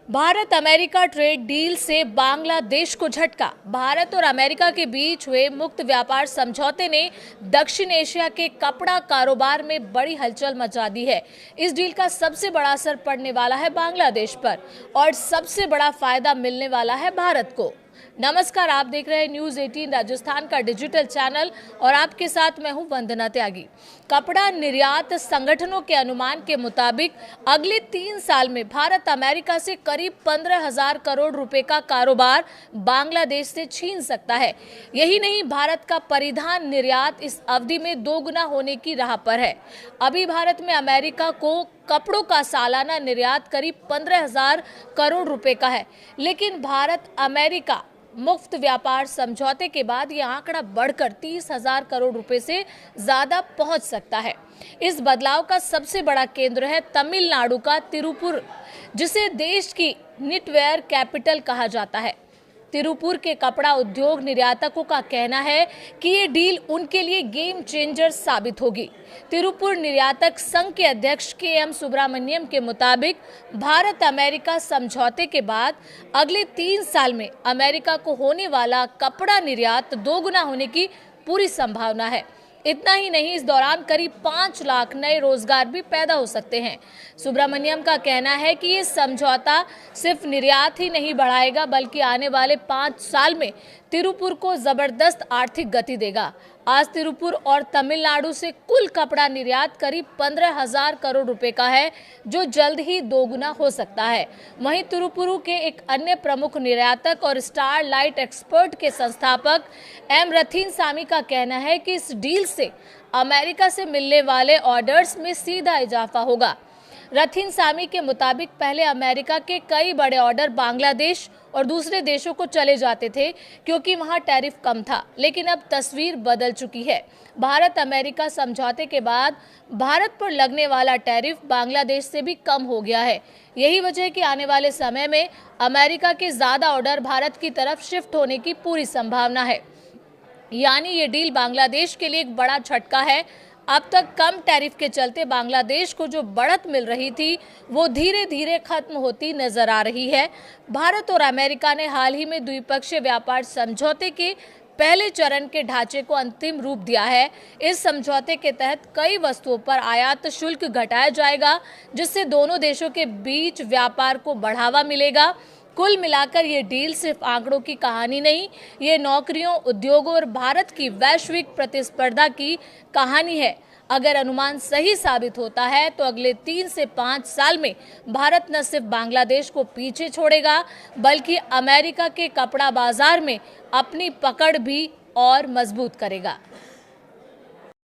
Bharat America trade deal से बांग्लादेश को झटका। भारत और अमेरिका के बीच हुए मुक्त व्यापार समझौते ने दक्षिण एशिया के कपड़ा कारोबार में बड़ी हलचल मचा दी है। इस डील का सबसे बड़ा असर पड़ने वाला है बांग्लादेश पर और सबसे बड़ा फायदा मिलने वाला है भारत को। नमस्कार, आप देख रहे हैं न्यूज 18 राजस्थान का डिजिटल चैनल और आपके साथ मैं हूं वंदना त्यागी। कपड़ा निर्यात संगठनों के अनुमान के मुताबिक अगले 3 साल में भारत अमेरिका से करीब 15,000 करोड़ रुपए का कारोबार बांग्लादेश से छीन सकता है। यही नहीं, भारत का परिधान निर्यात इस अवधि में दोगुना होने की राह पर है। अभी भारत में अमेरिका को कपड़ों का सालाना निर्यात करीब 15,000 करोड़ रुपए का है, लेकिन भारत अमेरिका मुफ्त व्यापार समझौते के बाद यह आंकड़ा बढ़कर 30,000 करोड़ रुपए से ज्यादा पहुंच सकता है। इस बदलाव का सबसे बड़ा केंद्र है तमिलनाडु का तिरुपुर, जिसे देश की निटवेयर कैपिटल कहा जाता है। तिरुपुर के कपड़ा उद्योग निर्यातकों का कहना है कि ये डील उनके लिए गेम चेंजर साबित होगी। तिरुपुर निर्यातक संघ के अध्यक्ष के.एम. सुब्रमण्यम के मुताबिक भारत अमेरिका समझौते के बाद अगले 3 साल में अमेरिका को होने वाला कपड़ा निर्यात दोगुना होने की पूरी संभावना है। इतना ही नहीं, इस दौरान करीब 5 लाख नए रोजगार भी पैदा हो सकते हैं। सुब्रमण्यम का कहना है कि ये समझौता सिर्फ निर्यात ही नहीं बढ़ाएगा, बल्कि आने वाले 5 साल में तिरुपुर को जबरदस्त आर्थिक गति देगा। आज तिरुपुर और तमिलनाडु से कुल कपड़ा निर्यात करीब 15,000 करोड़ रुपए का है, जो जल्द ही दोगुना हो सकता है। वहीं तिरुपुर के एक अन्य प्रमुख निर्यातक और स्टार लाइट एक्सपर्ट के संस्थापक एम रथिनसामी का कहना है कि इस डील से अमेरिका से मिलने वाले ऑर्डर्स में सीधा इजाफा होगा। रथिनसामी के मुताबिक पहले अमेरिका के कई बड़े ऑर्डर बांग्लादेश और दूसरे देशों को चले जाते थे क्योंकि वहां टैरिफ कम था, लेकिन अब तस्वीर बदल चुकी है। भारत अमेरिका समझौते के बाद भारत पर लगने वाला टैरिफ बांग्लादेश से भी कम हो गया है। यही वजह है कि आने वाले समय में अमेरिका के ज्यादा ऑर्डर भारत की तरफ शिफ्ट होने की पूरी संभावना है। यानी ये डील बांग्लादेश के लिए एक बड़ा झटका है। अब तक कम टैरिफ के चलते बांग्लादेश को जो बढ़त मिल रही थी वो धीरे धीरे खत्म होती नजर आ रही है। भारत और अमेरिका ने हाल ही में द्विपक्षीय व्यापार समझौते के पहले चरण के ढांचे को अंतिम रूप दिया है। इस समझौते के तहत कई वस्तुओं पर आयात शुल्क घटाया जाएगा, जिससे दोनों देशों के बीच व्यापार को बढ़ावा मिलेगा। कुल मिलाकर ये डील सिर्फ आंकड़ों की कहानी नहीं, ये नौकरियों, उद्योगों और भारत की वैश्विक प्रतिस्पर्धा की कहानी है। अगर अनुमान सही साबित होता है तो अगले 3 से 5 साल में भारत न सिर्फ बांग्लादेश को पीछे छोड़ेगा, बल्कि अमेरिका के कपड़ा बाजार में अपनी पकड़ भी और मजबूत करेगा।